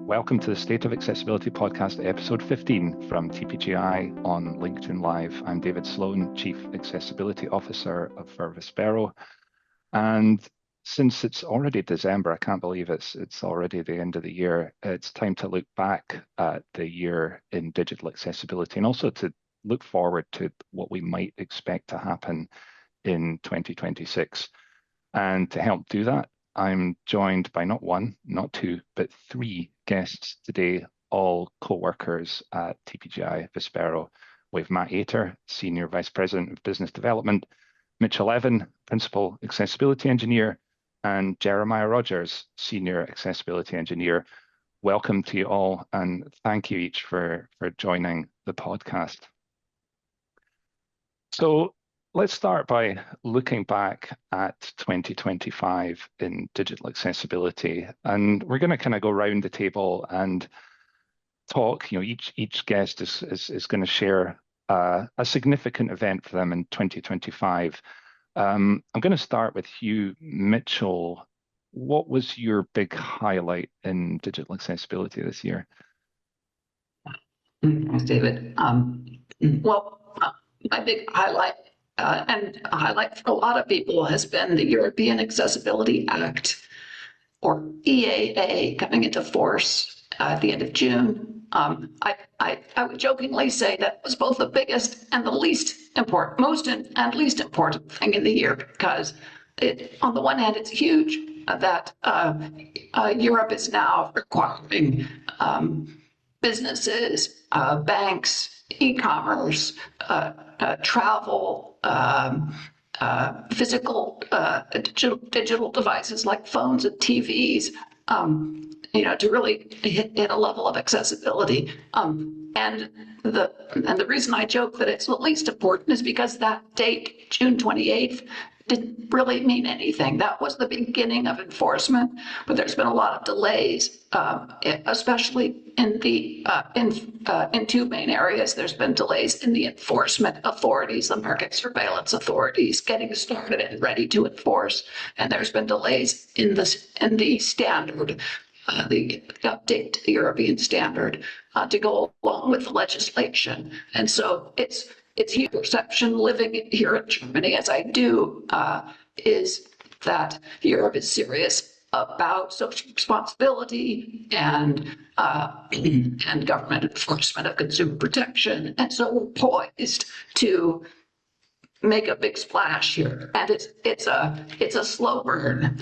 Welcome to the State of Accessibility Podcast, episode 15 from TPGi on LinkedIn Live. I'm David Sloan, Chief Accessibility Officer for Vispero. And since it's already December, I can't believe it's already the end of the year. It's time to look back at the year in digital accessibility and also to look forward to what we might expect to happen in 2026. And to help do that, I'm joined by not one, not two, but three guests today, all co-workers at TPGi Vispero. We have Matt Etter, Senior Vice President of Business Development, Michal Evan, Principal Accessibility Engineer, and Jeremiah Rogers, Senior Accessibility Engineer. Welcome to you all, and thank you each for joining the podcast. So let's start by looking back at 2025 in digital accessibility, and we're going to kind of go around the table and talk. Each guest is going to share a significant event for them in 2025. I'm going to start with you, Mitchell. What was your big highlight in digital accessibility this year? Thanks, David. My big highlight, and a highlight for a lot of people, has been the European Accessibility Act, or EAA, coming into force at the end of June. I would jokingly say that was both the biggest and the least important, and least important thing in the year, because on the one hand, it's huge that Europe is now requiring businesses, banks, e-commerce, travel, physical digital devices like phones and TVs, to really hit a level of accessibility. And the reason I joke that it's the least important is because that date, June 28th, didn't really mean anything. That was the beginning of enforcement, but there's been a lot of delays, especially in two main areas. There's been delays in the enforcement authorities, the market surveillance authorities, getting started and ready to enforce, and there's been delays in the standard, the update to the European standard to go along with the legislation. And so it's huge perception living here in Germany, as I do, is that Europe is serious about social responsibility and government enforcement of consumer protection. And so we're poised to make a big splash here. And it's a slow burn.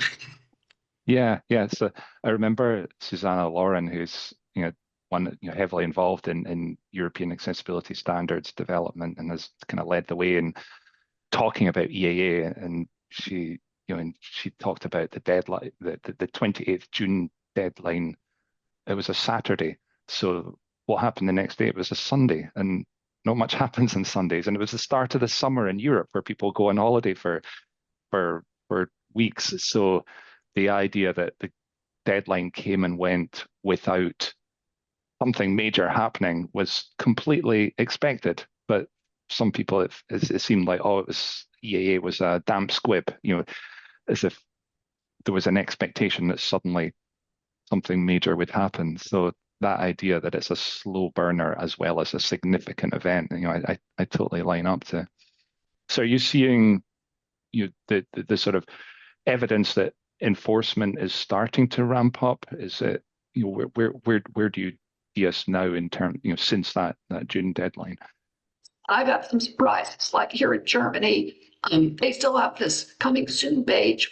Yeah. So I remember Susanna Lauren, who's heavily involved in European accessibility standards development and has kind of led the way in talking about EAA. And she talked about the deadline, the 28th June deadline. It was a Saturday. So what happened the next day? It was a Sunday, and not much happens on Sundays. And it was the start of the summer in Europe, where people go on holiday for weeks. So the idea that the deadline came and went without something major happening was completely expected. But some people, it seemed like, EAA was a damp squib, as if there was an expectation that suddenly something major would happen. So that idea that it's a slow burner as well as a significant event, I totally line up to. So are you seeing the sort of evidence that enforcement is starting to ramp up? Is it, where do you see us now in terms, since that June deadline? I've got some surprises, like here in Germany, they still have this coming soon page,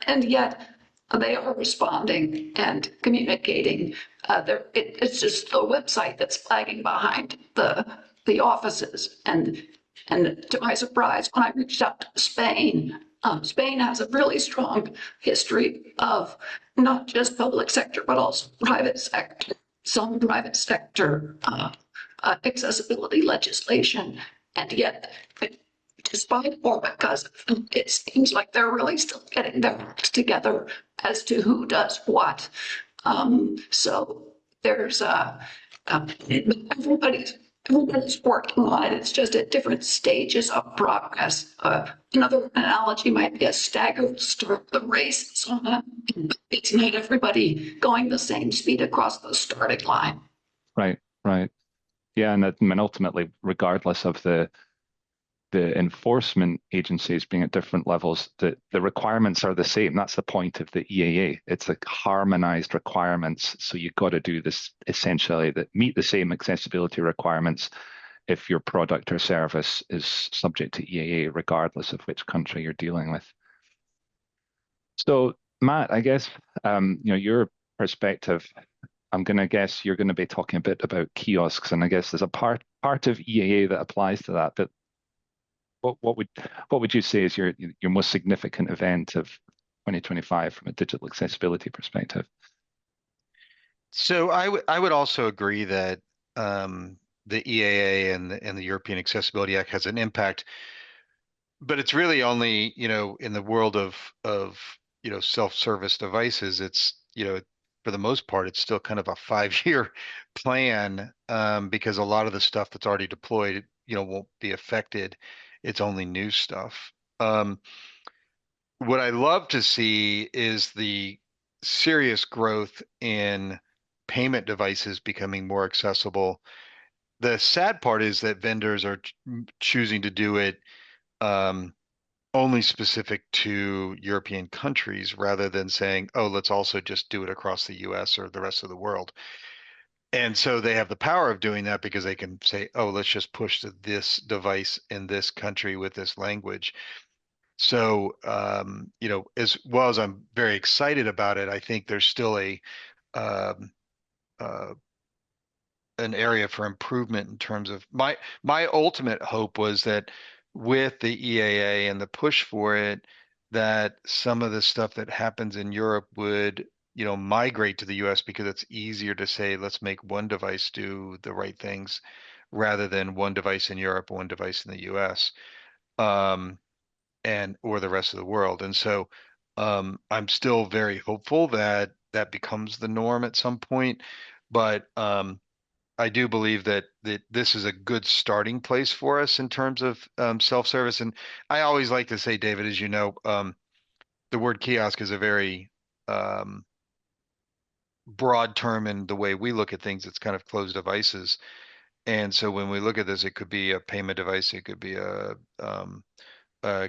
and yet they are responding and communicating. It's just the website that's lagging behind the offices. And to my surprise, when I reached out to Spain, Spain has a really strong history of not just public sector, but also private sector, some private sector accessibility legislation. And yet, despite or because it seems like they're really still getting their acts together as to who does what. So there's everybody's everybody's working on it. It's just at different stages of progress. Another analogy might be a staggered start the race. So it's not everybody going the same speed across the starting line. Right, right. Yeah, and I mean, ultimately, regardless of the enforcement agencies being at different levels, the requirements are the same. That's the point of the EAA. It's like harmonized requirements. So you've got to do this essentially that meet the same accessibility requirements if your product or service is subject to EAA, regardless of which country you're dealing with. So, Matt, I guess your perspective. I'm going to guess you're going to be talking a bit about kiosks, and I guess there's a part of EAA that applies to that. But what would you say is your most significant event of 2025 from a digital accessibility perspective? So I would also agree that the EAA and the European Accessibility Act has an impact, but it's really only, in the world of self-service devices, it's, for the most part, it's still kind of a 5-year plan, because a lot of the stuff that's already deployed, won't be affected. It's only new stuff. What I love to see is the serious growth in payment devices becoming more accessible. The sad part is that vendors are choosing to do it um, only specific to European countries rather than saying, oh, let's also just do it across the US or the rest of the world. And so they have the power of doing that because they can say, oh, let's just push to this device in this country with this language. So, as well as I'm very excited about it, I think there's still um, uh, an area for improvement in terms of my ultimate hope was that with the EAA and the push for it, that some of the stuff that happens in Europe would, migrate to the US because it's easier to say, let's make one device do the right things rather than one device in Europe, one device in the US. Um, and or the rest of the world. And so I'm still very hopeful that that becomes the norm at some point. But I do believe that this is a good starting place for us in terms of self-service. And I always like to say, David, as you know, the word kiosk is a very broad term in the way we look at things. It's kind of closed devices. And so when we look at this, it could be a payment device, it could be a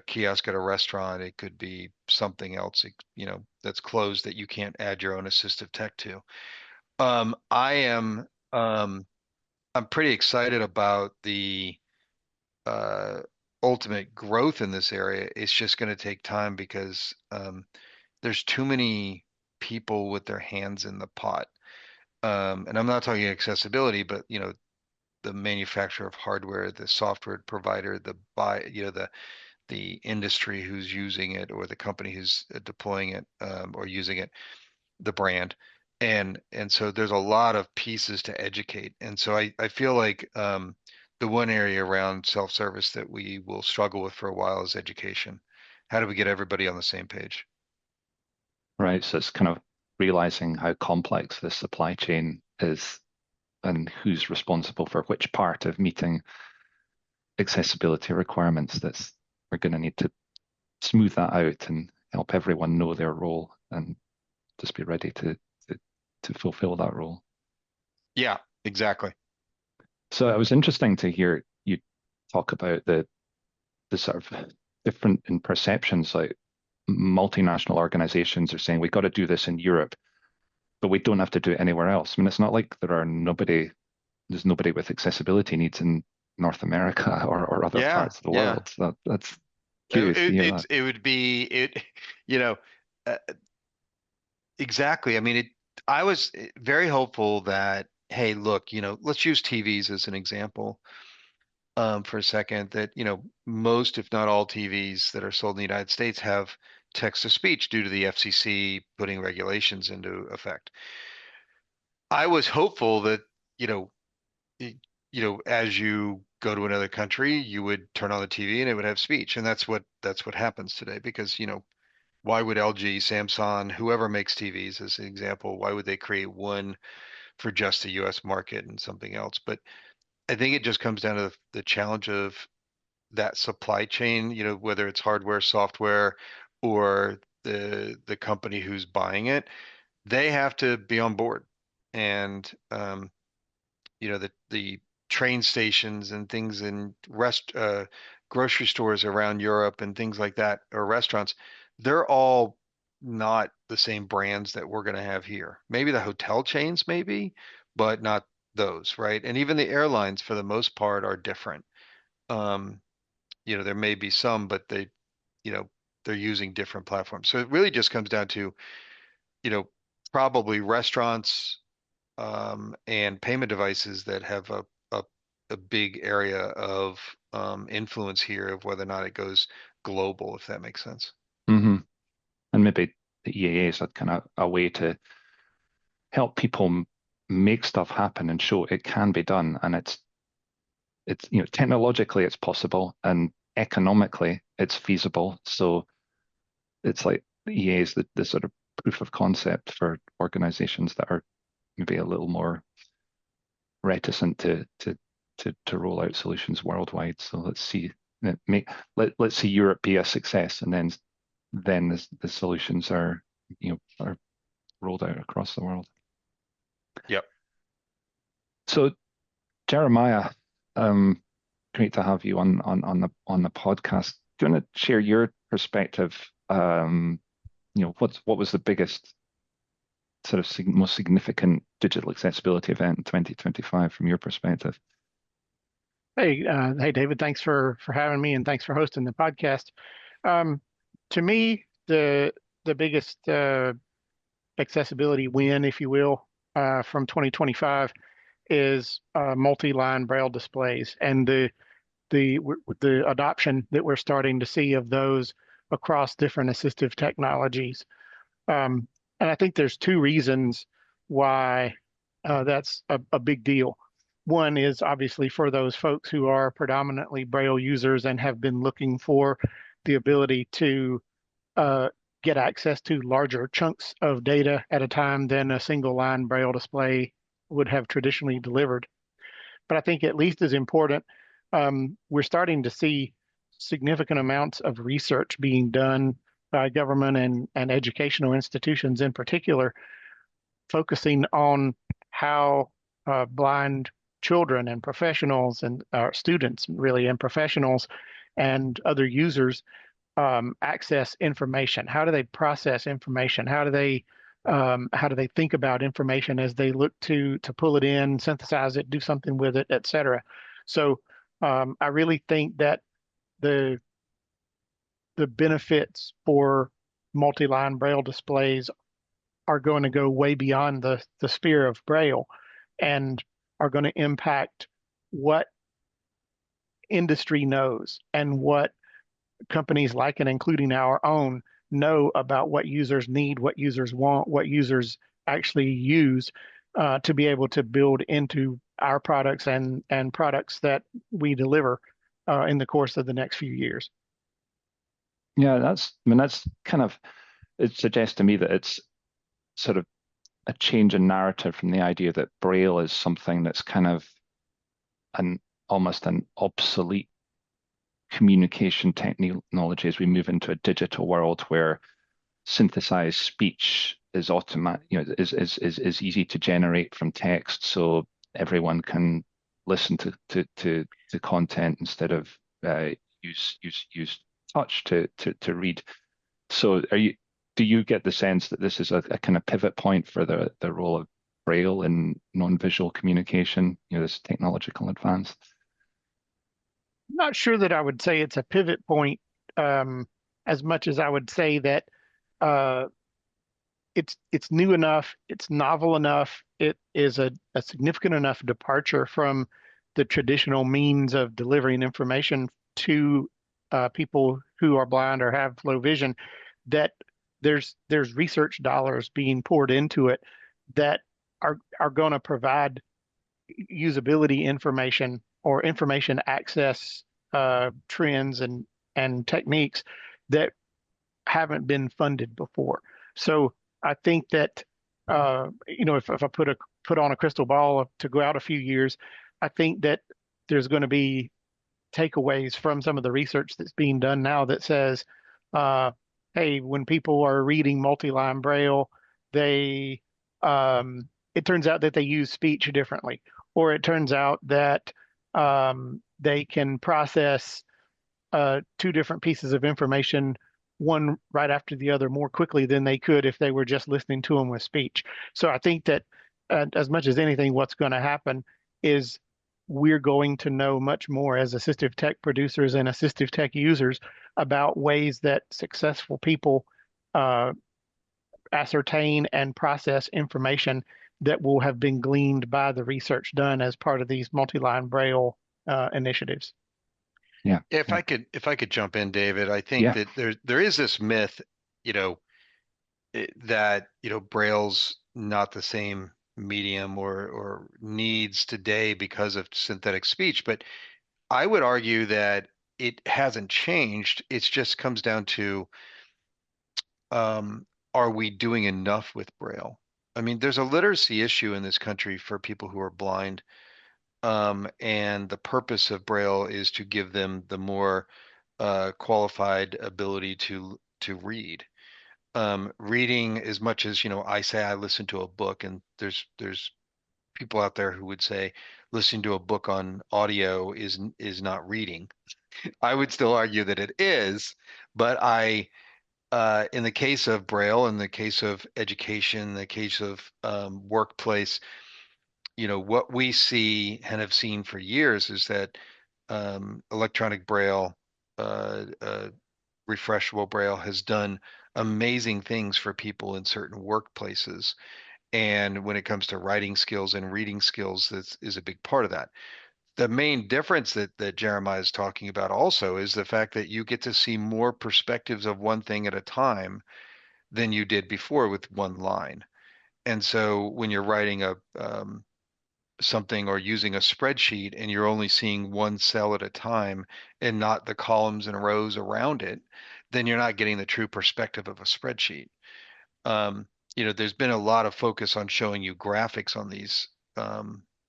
kiosk at a restaurant. It could be something else, that's closed that you can't add your own assistive tech to. I am, I'm pretty excited about the uh, ultimate growth in this area. It's just going to take time because there's too many people with their hands in the pot. And I'm not talking accessibility, but the manufacturer of hardware, the software provider, the industry who's using it or the company who's deploying it or using it, the brand. And so there's a lot of pieces to educate. And so I feel like the one area around self-service that we will struggle with for a while is education. How do we get everybody on the same page? Right. So it's kind of realizing how complex this supply chain is and who's responsible for which part of meeting accessibility requirements. That's we're going to need to smooth that out and help everyone know their role and just be ready to fulfill that role. Yeah, exactly. So it was interesting to hear you talk about the sort of different in perceptions, like multinational organizations are saying we got to do this in Europe, but we don't have to do it anywhere else. I mean, it's not like there's nobody with accessibility needs in North America or other Yeah, parts of the yeah. world. That's curious to hear that. It would be it, you know, uh, exactly. I mean, I was very hopeful that, hey, look, let's use TVs as an example for a second. That, most, if not all, TVs that are sold in the United States have text to speech due to the FCC putting regulations into effect. I was hopeful that, you know, as you go to another country, you would turn on the TV and it would have speech, and that's what happens today because, why would LG, Samsung, whoever makes TVs as an example, why would they create one for just the US market and something else? But I think it just comes down to the challenge of that supply chain, whether it's hardware, software, or the company who's buying it, they have to be on board. And the train stations and things in grocery stores around Europe and things like that, or restaurants, they're all not the same brands that we're going to have here. Maybe the hotel chains, maybe, but not those, right? And even the airlines, for the most part, are different. Um, there may be some, but you know, they're using different platforms. So it really just comes down to, you know, probably restaurants, and payment devices that have a big area of influence here of whether or not it goes global, if that makes sense. Hmm. And maybe the EAA is a kind of a way to help people make stuff happen and show it can be done. And it's technologically it's possible and economically it's feasible. So it's like the EA is the sort of proof of concept for organizations that are maybe a little more reticent to roll out solutions worldwide. So let's see let's see Europe be a success, and then the solutions are rolled out across the world. Yep. So Jeremiah, great to have you on the podcast. Do you want to share your perspective? What was the biggest sort of most significant digital accessibility event in 2025 from your perspective? Hey, David. Thanks for having me, and thanks for hosting the podcast. To me, the biggest accessibility win, if you will, from 2025 is multi-line braille displays and the adoption that we're starting to see of those across different assistive technologies. And I think there's two reasons why that's a big deal. One is obviously for those folks who are predominantly braille users and have been looking for the ability to get access to larger chunks of data at a time than a single line braille display would have traditionally delivered. But I think at least as important, we're starting to see significant amounts of research being done by government and educational institutions in particular, focusing on how blind children and professionals and students really and professionals and other users access information. How do they process information? How do they think about information as they look to pull it in, synthesize it, do something with it, et cetera? So I really think that the benefits for multi-line braille displays are going to go way beyond the sphere of braille and are going to impact what industry knows and what companies like and including our own know about what users need, what users want, what users actually use to be able to build into our products and products that we deliver in the course of the next few years. Yeah, that's kind of, it suggests to me that it's sort of a change in narrative from the idea that Braille is something that's kind of almost an obsolete communication technology as we move into a digital world where synthesized speech is automatic, is easy to generate from text, so everyone can listen to content instead of use touch to read. So do you get the sense that this is a kind of pivot point for the role of Braille in non-visual communication, this technological advance? I'm not sure that I would say it's a pivot point as much as I would say that it's new enough, it's novel enough, it is a significant enough departure from the traditional means of delivering information to people who are blind or have low vision, that there's research dollars being poured into it that are going to provide usability information or information access trends and techniques that haven't been funded before. So I think that if I put on a crystal ball to go out a few years, I think that there's going to be takeaways from some of the research that's being done now that says, hey, when people are reading multiline braille, they it turns out that they use speech differently, or it turns out that they can process two different pieces of information, one right after the other, more quickly than they could if they were just listening to them with speech. So I think that as much as anything, what's going to happen is we're going to know much more as assistive tech producers and assistive tech users about ways that successful people ascertain and process information that will have been gleaned by the research done as part of these multi-line braille initiatives. Yeah. If I could jump in, David, I think Yeah. that there is this myth, that Braille's not the same medium or needs today because of synthetic speech, but I would argue that it hasn't changed. It just comes down to, are we doing enough with Braille? I mean, there's a literacy issue in this country for people who are blind, and the purpose of Braille is to give them the more qualified ability to read. Reading, as much as I say I listen to a book, and there's people out there who would say listening to a book on audio is not reading. I would still argue that it is, but in the case of Braille, in the case of education, in the case of workplace, what we see and have seen for years is that electronic Braille, refreshable Braille has done amazing things for people in certain workplaces. And when it comes to writing skills and reading skills, that is a big part of that. The main difference that Jeremiah is talking about also is the fact that you get to see more perspectives of one thing at a time than you did before with one line. And so when you're writing something or using a spreadsheet and you're only seeing one cell at a time and not the columns and rows around it, then you're not getting the true perspective of a spreadsheet. There's been a lot of focus on showing you graphics on these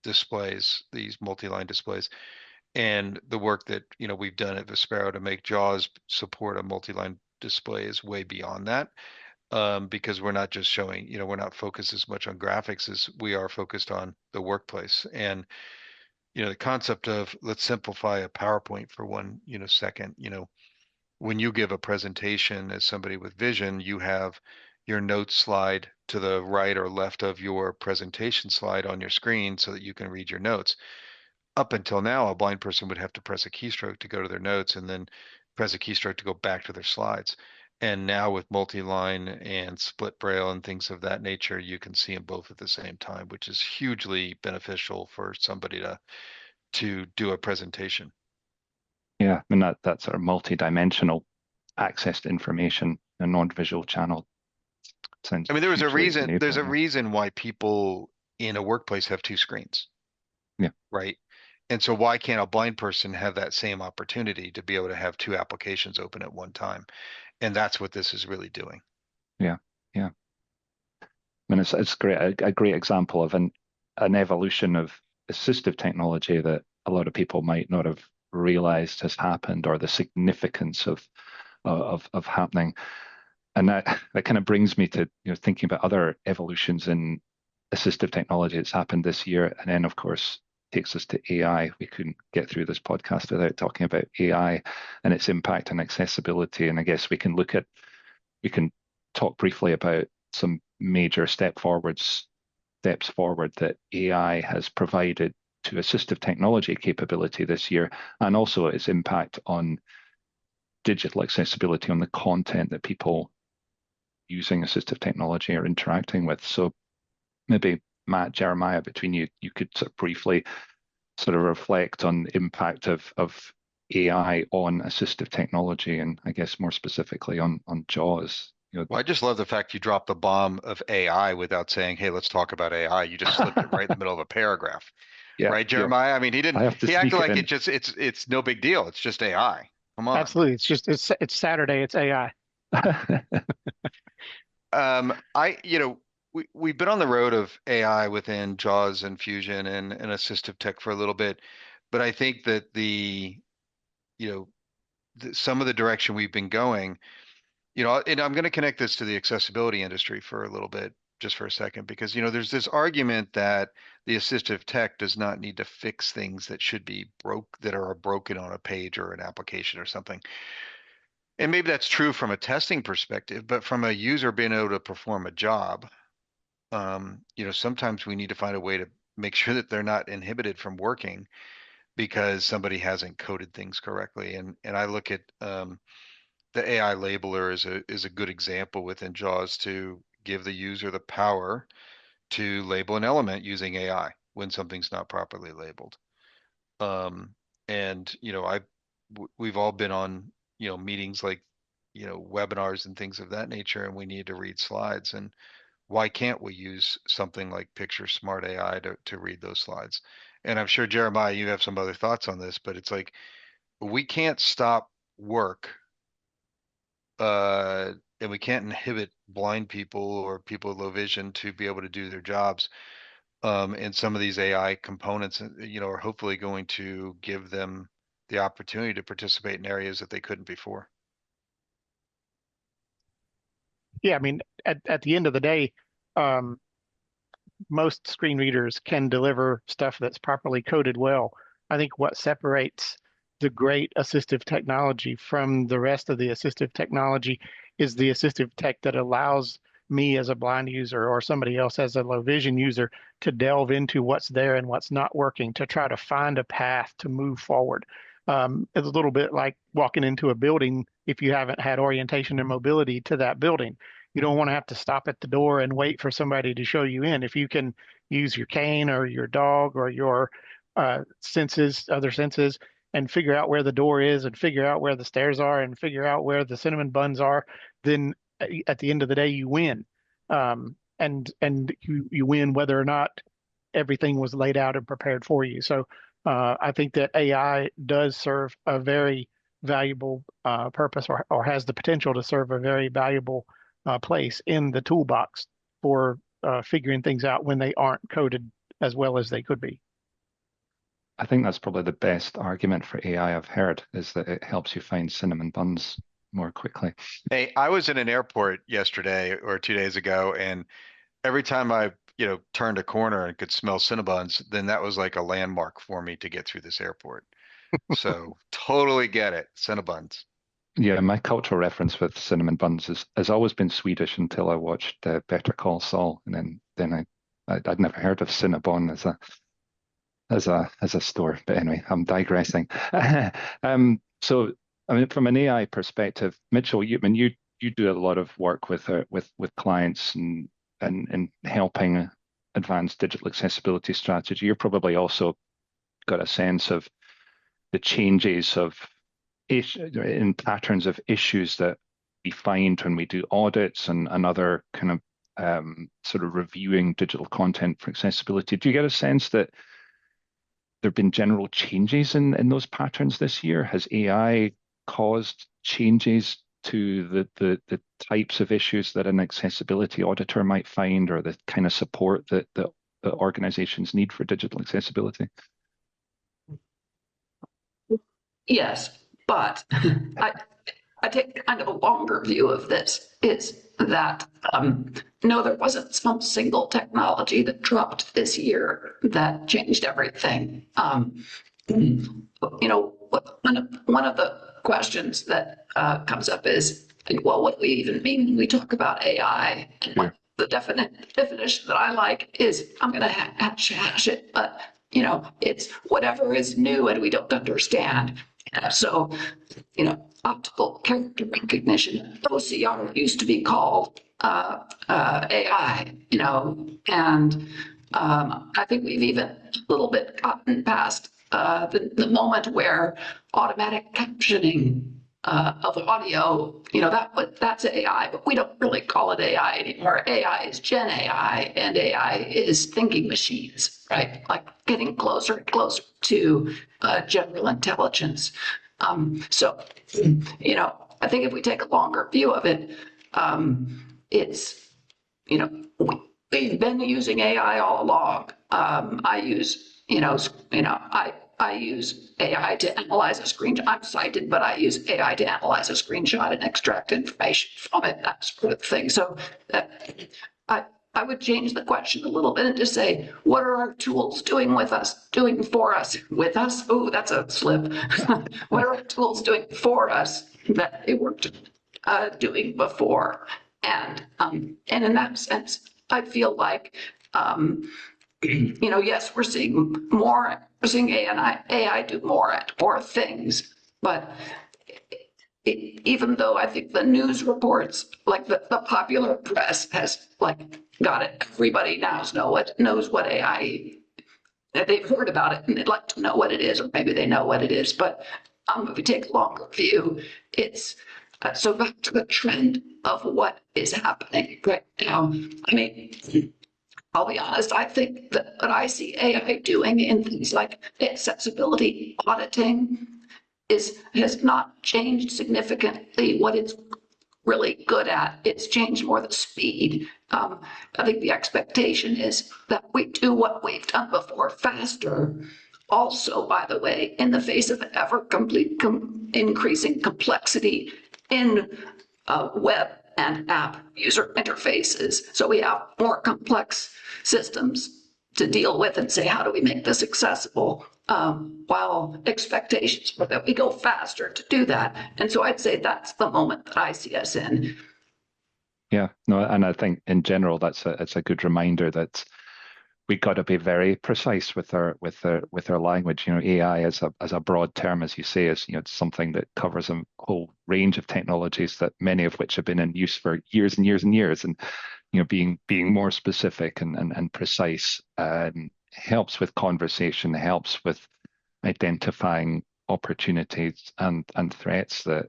displays, these multi-line displays, and the work that we've done at Vispero to make JAWS support a multi-line display is way beyond that. Because we're not just showing, we're not focused as much on graphics as we are focused on the workplace. And, the concept of let's simplify a PowerPoint for one, second, when you give a presentation as somebody with vision, you have your notes slide to the right or left of your presentation slide on your screen so that you can read your notes. Up until now, a blind person would have to press a keystroke to go to their notes and then press a keystroke to go back to their slides. And now with multi-line and split braille and things of that nature, you can see them both at the same time, which is hugely beneficial for somebody to do a presentation. Yeah, I mean that sort of multi-dimensional access to information, a non-visual channel sounds. I mean, there's a enabling. reason why people in a workplace have two screens. Yeah. Right. And so why can't a blind person have that same opportunity to be able to have two applications open at one time? And that's what this is really doing. Yeah, yeah. I mean, it's great, a great example of an evolution of assistive technology that a lot of people might not have realized has happened, or the significance of happening. And that kind of brings me to thinking about other evolutions in assistive technology that's happened this year, and then of course takes us to AI. We couldn't get through this podcast without talking about AI and its impact on accessibility. And I guess we can talk briefly about some major steps forward that AI has provided to assistive technology capability this year, and also its impact on digital accessibility, on the content that people using assistive technology are interacting with. So maybe Matt, Jeremiah, between you could sort of briefly sort of reflect on the impact of AI on assistive technology, and I guess more specifically on JAWS. Well, I just love the fact you dropped the bomb of AI without saying, "Hey, let's talk about AI." You just slipped it right in the middle of a paragraph. Yeah, right, Jeremiah? I mean, he acted like it's no big deal. It's just AI. Come on. Absolutely. It's Saturday. It's AI. We've been on the road of AI within JAWS and Fusion and assistive tech for a little bit, But I think that some of the direction we've been going, and I'm going to connect this to the accessibility industry for a little bit, just for a second, because, there's this argument that the assistive tech does not need to fix things that should be that are broken on a page or an application or something. And maybe that's true from a testing perspective, but from a user being able to perform a job, sometimes we need to find a way to make sure that they're not inhibited from working because somebody hasn't coded things correctly. And I look at the AI labeler is a good example within JAWS to give the user the power to label an element using AI when something's not properly labeled. And we've all been on meetings like webinars and things of that nature, and we need to read slides. And why can't we use something like Picture Smart AI to read those slides? And I'm sure, Jeremiah, you have some other thoughts on this, but it's like we can't stop work, and we can't inhibit blind people or people with low vision to be able to do their jobs. And some of these AI components, are hopefully going to give them the opportunity to participate in areas that they couldn't before. Yeah, I mean, at the end of the day, most screen readers can deliver stuff that's properly coded well. I think what separates the great assistive technology from the rest of the assistive technology is the assistive tech that allows me as a blind user or somebody else as a low vision user to delve into what's there and what's not working, to try to find a path to move forward. It's a little bit like walking into a building if you haven't had orientation and mobility to that building. You don't want to have to stop at the door and wait for somebody to show you in. If you can use your cane or your dog or your other senses, and figure out where the door is and figure out where the stairs are and figure out where the cinnamon buns are, then at the end of the day, you win. And you win whether or not everything was laid out and prepared for you. So I think that AI does serve a very valuable purpose, or has the potential to serve a very valuable place in the toolbox for figuring things out when they aren't coded as well as they could be. I think that's probably the best argument for AI I've heard, is that it helps you find cinnamon buns more quickly. Hey, I was in an airport yesterday or 2 days ago, and every time I, turned a corner and could smell Cinnabons, then that was like a landmark for me to get through this airport. So totally get it, Cinnabons. Yeah, my cultural reference with cinnamon buns has always been Swedish until I watched Better Call Saul, and then I'd never heard of Cinnabon as a store. But anyway, I'm digressing. So I mean, from an AI perspective, Mitchell, you do a lot of work with clients and helping advance digital accessibility strategy. You're probably also got a sense of the changes in patterns of issues that we find when we do audits and other kind of sort of reviewing digital content for accessibility. Do you get a sense that there have been general changes in those patterns this year? Has AI caused changes to the types of issues that an accessibility auditor might find, or the kind of support that organizations need for digital accessibility? Yes, but I take kind of a longer view of this, is that no, there wasn't some single technology that dropped this year that changed everything. One of the questions that comes up is, well, what do we even mean when we talk about AI? And the definition that I like is, I'm going to hash it, but it's whatever is new and we don't understand. So, optical character recognition, OCR, used to be called AI, and I think we've even a little bit gotten past the moment where automatic captioning of audio, that's AI, but we don't really call it AI anymore. AI is Gen AI, and AI is thinking machines, right? Like getting closer and closer to general intelligence. So, I think if we take a longer view of it, it's, we've been using AI all along. I use, I I use AI to analyze a screenshot. I'm sighted, but I use AI to analyze a screenshot and extract information from it, that sort of thing. So I would change the question a little bit and just say, what are our tools doing with us, doing for us, with us? Oh, that's a slip. What are our tools doing for us that they weren't doing before? And in that sense, I feel like, yes, we're seeing AI do more things, but even though I think the news reports, like the popular press has like got it, everybody now knows what AI, they've heard about it and they'd like to know what it is, or maybe they know what it is. But if we take a longer view, it's so back to the trend of what is happening right now. I mean, I'll be honest, I think that what I see AI doing in things like accessibility auditing has not changed significantly what it's really good at. It's changed more the speed. I think the expectation is that we do what we've done before faster. Also, by the way, in the face of increasing complexity in web and app user interfaces. So we have more complex systems to deal with and say, how do we make this accessible? While expectations are that we go faster to do that. And so I'd say that's the moment that I see us in. Yeah, no, and I think in general it's a good reminder that we got to be very precise with our language. AI as a broad term, as you say, is it's something that covers a whole range of technologies that many of which have been in use for years and years and years. And being more specific and precise helps with conversation, helps with identifying opportunities and threats that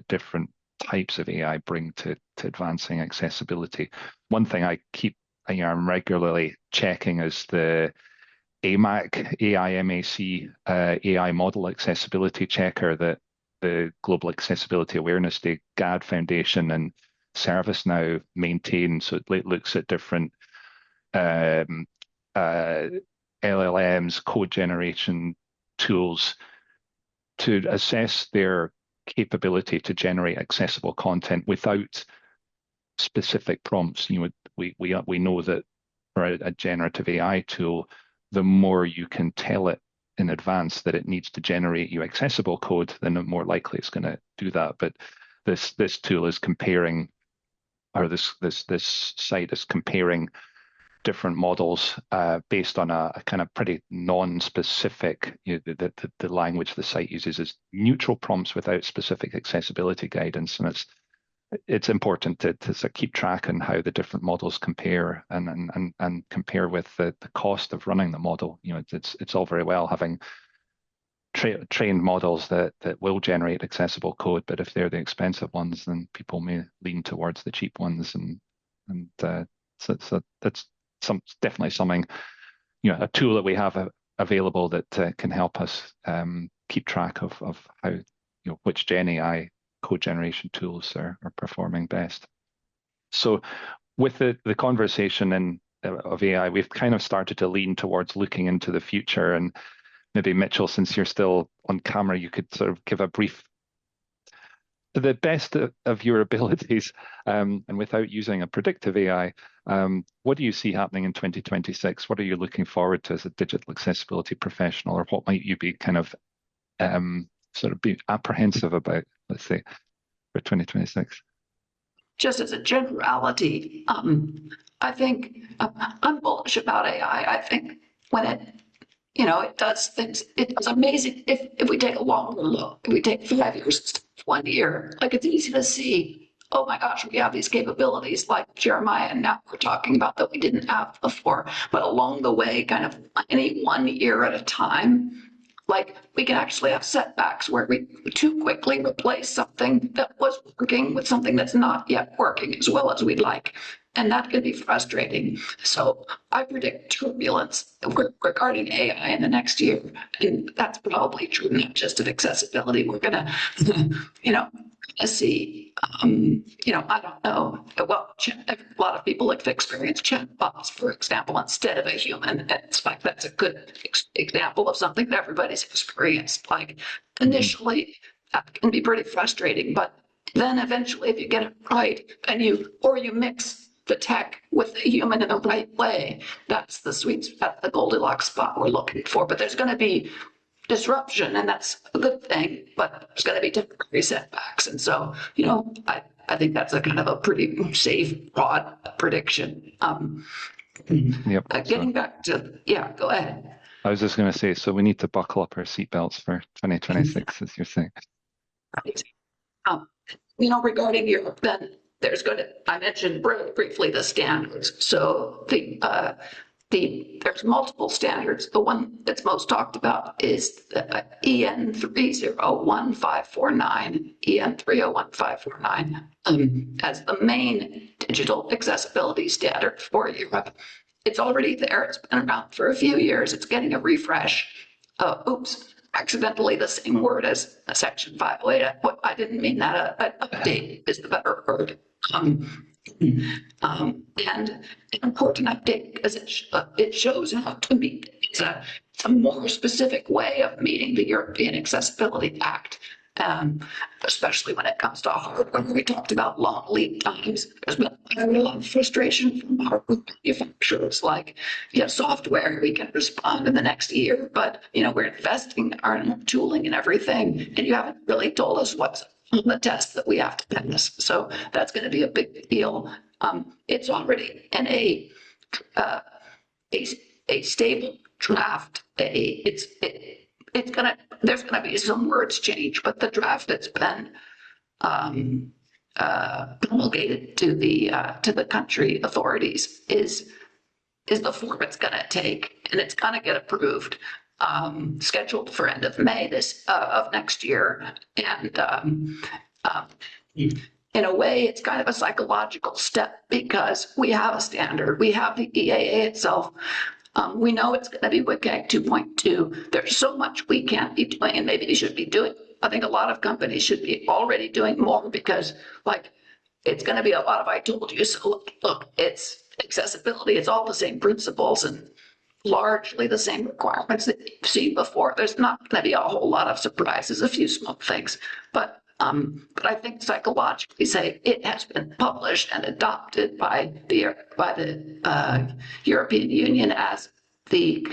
different types of AI bring to advancing accessibility. One thing I'm regularly checking is the AIMAC AI model accessibility checker that the Global Accessibility Awareness Day GAD Foundation and ServiceNow maintain. So it looks at different LLMs, code generation tools to assess their capability to generate accessible content without specific prompts. We know that for a generative AI tool, the more you can tell it in advance that it needs to generate you accessible code, then the more likely it's going to do that. But this tool is comparing, or this site is comparing different models based on a kind of pretty non-specific, the language the site uses is neutral prompts without specific accessibility guidance. And it's important to sort of keep track on how the different models compare and compare with the cost of running the model. It's all very well having trained models that will generate accessible code, but if they're the expensive ones, then people may lean towards the cheap ones. So that's definitely something, a tool that we have available that can help us keep track of how, which Gen AI code generation tools are performing best. So with the conversation of AI, we've kind of started to lean towards looking into the future. And maybe Michal, since you're still on camera, you could sort of give a brief, to the best of your abilities, and without using a predictive AI, what do you see happening in 2026? What are you looking forward to as a digital accessibility professional, or what might you be kind of sort of be apprehensive about, let's say, for 2026? Just as a generality, I think I'm bullish about AI. I think when it does things, it does amazing. If we take a longer look, if we take 5 years, 1 year, like it's easy to see, oh my gosh, we have these capabilities like Jeremiah and now we're talking about that we didn't have before. But along the way, kind of any 1 year at a time, like we can actually have setbacks where we too quickly replace something that was working with something that's not yet working as well as we'd like. And that can be frustrating. So I predict turbulence regarding AI in the next year. And that's probably true, not just of accessibility. We're going to, see, I don't know. Well, a lot of people have experienced chatbots, for example, instead of a human. It's like that's a good example of something that everybody's experienced. Like initially, that can be pretty frustrating, but then eventually, if you get it right and you mix the tech with the human in the right way, that's the sweet spot, the Goldilocks spot we're looking for. But there's going to be disruption, and that's a good thing, but there's going to be temporary setbacks. And so, I think that's a kind of a pretty safe, broad prediction. Yep. Getting back to, go ahead. I was just going to say, so we need to buckle up our seatbelts for 2026, as you're saying. Right. Regarding Europe, then I mentioned briefly the standards. So there's multiple standards. The one that's most talked about is the EN 301549, EN 301549, as the main digital accessibility standard for Europe. It's already there. It's been around for a few years. It's getting a refresh. Accidentally the same word as Section 508. I didn't mean that. An update is the better word. And an important update because it shows how to meet. It's a more specific way of meeting the European Accessibility Act, especially when it comes to hardware. We talked about long lead times. There's been a lot of frustration from hardware manufacturers. Like, software, we can respond in the next year, but we're investing our tooling and everything, and you haven't really told us what's on the test that we have to pass. So that's going to be a big deal. It's already in a stable draft. There's gonna be some words change, but the draft that's been promulgated to the country authorities is the form it's gonna take, and it's gonna get approved. Scheduled for end of May of next year, and in a way, it's kind of a psychological step because we have a standard. We have the EAA itself. We know it's going to be WCAG 2.2. There's so much we can't be doing, and maybe we should be doing. I think a lot of companies should be already doing more because, it's going to be a lot of I told you. So look, it's accessibility. It's all the same principles and largely the same requirements that you've seen before. There's not going to be a whole lot of surprises, a few small things, but I think psychologically, say it has been published and adopted by the European Union as the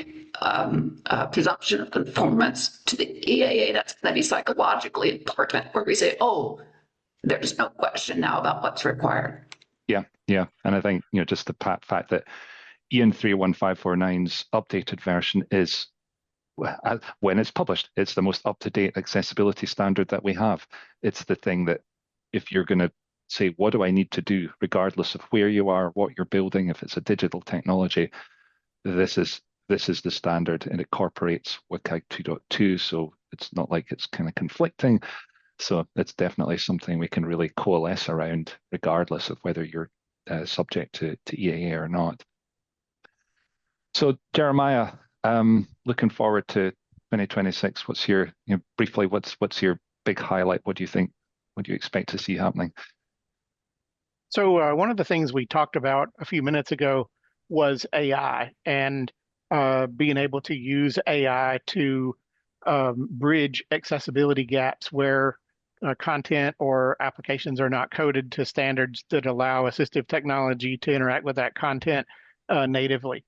presumption of conformance to the EAA. That's going to be psychologically important, where we say, oh, there's no question now about what's required. Yeah, and I think just the fact that EN 31549's updated version is, when it's published, it's the most up-to-date accessibility standard that we have. It's the thing that if you're going to say, what do I need to do, regardless of where you are, what you're building, if it's a digital technology, this is the standard, and it incorporates WCAG 2.2, so it's not like it's kind of conflicting. So it's definitely something we can really coalesce around, regardless of whether you're subject to EAA or not. So Jeremiah, looking forward to 2026. What's your, briefly, what's your big highlight? What do you think? What do you expect to see happening? So one of the things we talked about a few minutes ago was AI, and being able to use AI to bridge accessibility gaps where content or applications are not coded to standards that allow assistive technology to interact with that content natively.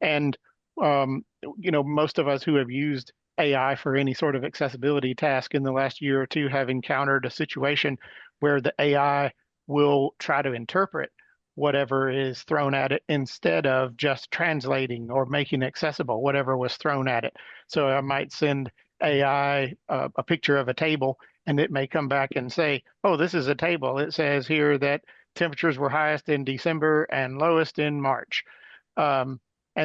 And most of us who have used AI for any sort of accessibility task in the last year or two have encountered a situation where the AI will try to interpret whatever is thrown at it instead of just translating or making accessible whatever was thrown at it. So I might send AI a picture of a table, and it may come back and say, oh, this is a table. It says here that temperatures were highest in December and lowest in March. And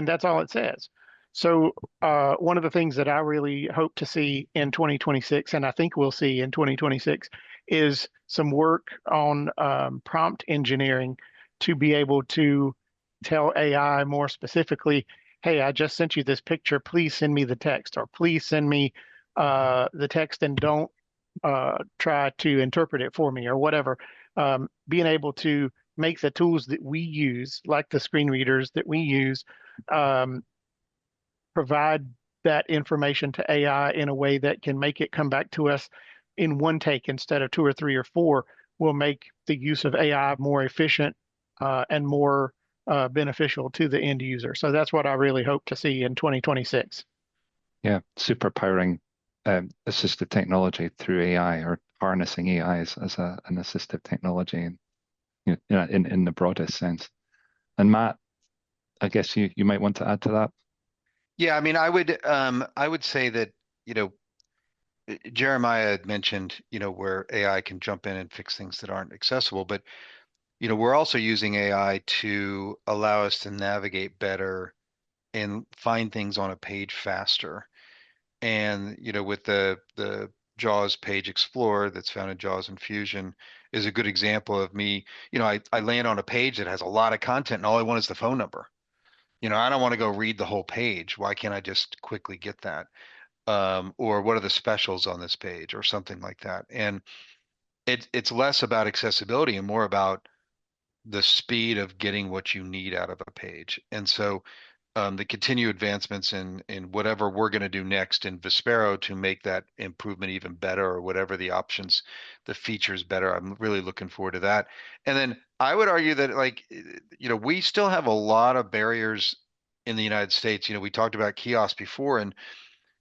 that's all it says. So one of the things that I really hope to see in 2026, and I think we'll see in 2026, is some work on prompt engineering to be able to tell AI more specifically, hey, I just sent you this picture, please send me the text, or please send me the text and don't try to interpret it for me, or whatever. Being able to make the tools that we use, like the screen readers that we use, provide that information to AI in a way that can make it come back to us in one take instead of two or three or four, will make the use of AI more efficient and more beneficial to the end user. So that's what I really hope to see in 2026. Yeah, super powering assistive technology through AI, or harnessing AI as an assistive technology, and in the broadest sense. And Matt, I guess you might want to add to that. Yeah, I mean, I would say that, Jeremiah had mentioned, where AI can jump in and fix things that aren't accessible, but we're also using AI to allow us to navigate better and find things on a page faster. And with the JAWS Page Explorer that's found in JAWS and Fusion is a good example of me. I land on a page that has a lot of content, and all I want is the phone number. I don't want to go read the whole page. Why can't I just quickly get that? Or what are the specials on this page, or something like that? And it's less about accessibility and more about the speed of getting what you need out of a page. And so the continued advancements in whatever we're going to do next in Vispero to make that improvement even better, or whatever the options, the features better. I'm really looking forward to that. And then I would argue that, like, we still have a lot of barriers in the United States. We talked about kiosks before, and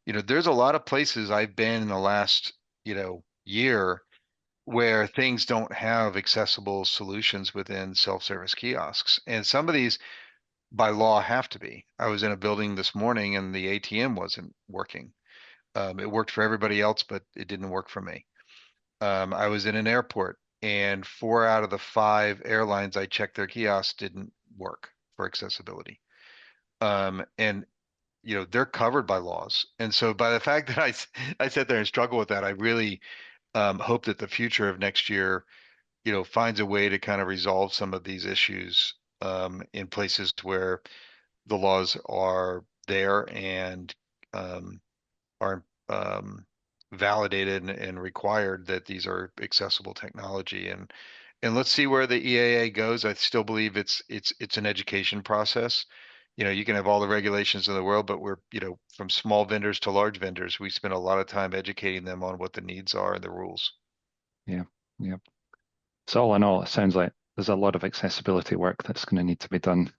there's a lot of places I've been in the last year where things don't have accessible solutions within self-service kiosks, and some of these by law have to be. I was in a building this morning and the ATM wasn't working. It worked for everybody else, but it didn't work for me. I was in an airport, and 4 out of the 5 airlines I checked their kiosks didn't work for accessibility. And they're covered by laws. And so by the fact that I sat there and struggle with that, I really hope that the future of next year, finds a way to kind of resolve some of these issues in places where the laws are there and are validated and required that these are accessible technology. And let's see where the EAA goes. I still believe it's an education process. You can have all the regulations in the world, but we're, from small vendors to large vendors, we spend a lot of time educating them on what the needs are and the rules. Yeah, yeah. So all in all, it sounds like there's a lot of accessibility work that's going to need to be done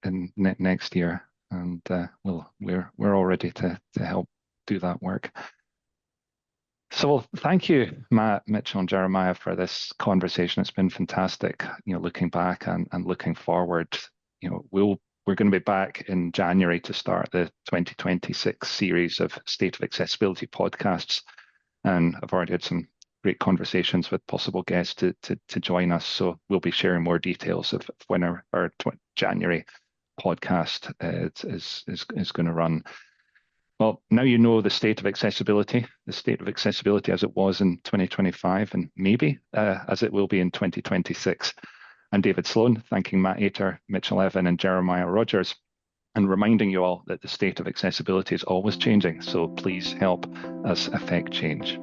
in next year, and we're all ready to help do that work. So thank you, Matt, Mitchell, and Jeremiah, for this conversation. It's been fantastic. Looking back and looking forward. We're going to be back in January to start the 2026 series of State of Accessibility podcasts, and I've already had some great conversations with possible guests to join us. So we'll be sharing more details of when our January podcast is going to run. Well, now you know the state of accessibility as it was in 2025, and maybe as it will be in 2026. I'm David Sloan, thanking Matt Etter, Michal Evan, and Jeremiah Rogers, and reminding you all that the state of accessibility is always changing. So please help us affect change.